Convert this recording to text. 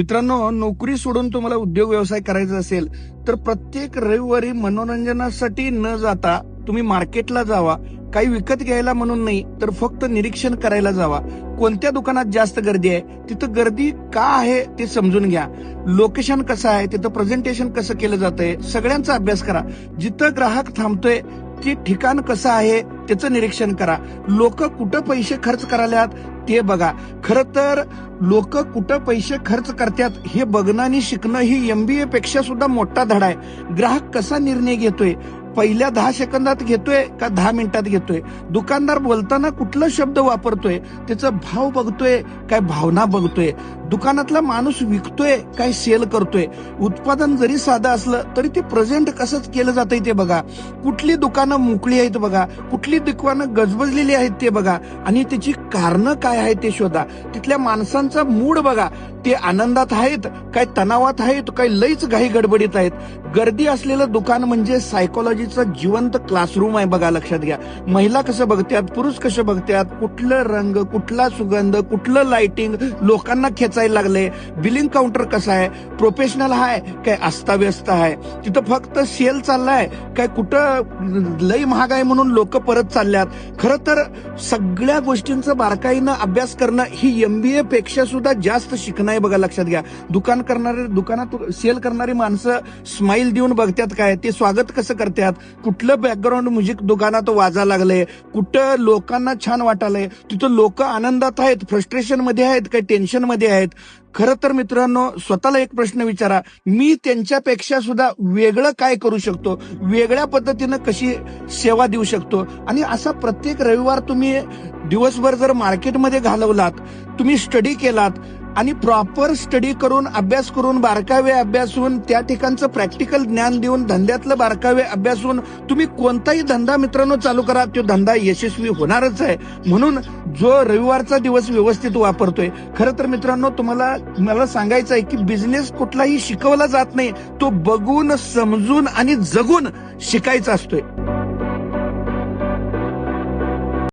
मित्रांनो, नोकरी सोडून तुम्हाला उद्योग व्यवसाय करायचा असेल तर प्रत्येक रविवारी मनोरंजनासाठी न जाता तुम्ही मार्केटला जावा. काही विकत घ्यायला म्हणून नाही, तर फक्त निरीक्षण करायला जावा. कोणत्या दुकानात जास्त गर्दी आहे, तिथं गर्दी का आहे ते समजून घ्या. लोकेशन कसं आहे, तिथं प्रेझेंटेशन कसं केलं जातंय, सगळ्यांचा अभ्यास करा. जिथं ग्राहक थांबतोय ते ठिकाण कसं आहे त्याचं निरीक्षण करा. लोक कुठं पैसे खर्च करायल्यात ते बघा. खरं तर लोक कुठं पैसे खर्च करतात हे बघणं आणि शिकणं ही MBA पेक्षा सुद्धा मोठा धडा आहे. ग्राहक कसा निर्णय घेतोय, पहिल्या 10 सेकंदात घेतोय का 10 मिनिटात घेतोय, दुकानदार बोलताना कुठला शब्द वापरतोय, त्याचा भाव बघतोय काय भावना बघतोय, दुकानातला माणूस विकतोय काय सेल करतोय, उत्पादन जरी साधं असलं तरी ते प्रेझेंट कसं केलं जातंय ते बघा. कुठली दुकानं मोकळी आहेत बघा, कुठली दुकानं गजबजलेली आहेत ते बघा आणि त्याची कारणं काय आहेत ते शोधा. तिथल्या माणसांचा मूड बघा, ते आनंदात आहेत काय तणावात आहेत काय लईच घाई गडबडीत आहेत. गर्दी असलेलं दुकान म्हणजे सायकोलॉजीचा जिवंत क्लासरूम आहे बघा. लक्षात घ्या. महिला कसं बघतात, पुरुष कसं बघतात, कुठलं रंग, कुठला सुगंध, कुठलं लाइटिंग लोकांना खेचायला लागले, बिलिंग काउंटर कसं आहे, प्रोफेशनल आहे काय अस्ताव्यस्त आहे, तिथं फक्त सेल चाललाय काय कुठं लई महाग आहे म्हणून लोक परत चालल्यात. खरं तर सगळ्या गोष्टींचं बारकाईनं अभ्यास करणं ही MBA पेक्षा सुद्धा जास्त शिकणं आहे बघा. लक्षात घ्या. दुकानात सेल करणारी माणसं स्माइल देऊन बघतात काय, ते स्वागत कसं करतात, कुठलं बॅकग्राऊंड म्युझिक दुकानात वाजा लागलंय, कुठं लोकांना छान वाटायलंय, तिथं लोक आनंदात आहेत, फ्रस्ट्रेशन मध्ये आहेत काय टेन्शन मध्ये आहेत. खरं तर मित्रांनो, स्वतःला एक प्रश्न विचारा, मी त्यांच्यापेक्षा सुद्धा वेगळं काय करू शकतो, वेगळ्या पद्धतीनं कशी सेवा देऊ शकतो. आणि असा प्रत्येक रविवार तुम्ही दिवसभर जर मार्केटमध्ये घालवलात, तुम्ही स्टडी केलात आणि प्रॉपर स्टडी करून अभ्यास करून बारकावे अभ्यासून त्या ठिकाणचं प्रॅक्टिकल ज्ञान देऊन धंद्यातलं बारकावे अभ्यासून तुम्ही कोणताही धंदा मित्रांनो चालू करा, तो धंदा यशस्वी होणारच आहे. म्हणून जो रविवारचा दिवस व्यवस्थित वापरतोय, खरं तर मित्रांनो मला सांगायचं आहे की बिझनेस कुठलाही शिकवला जात नाही, तो बघून समजून आणि जगून शिकायचा असतोय.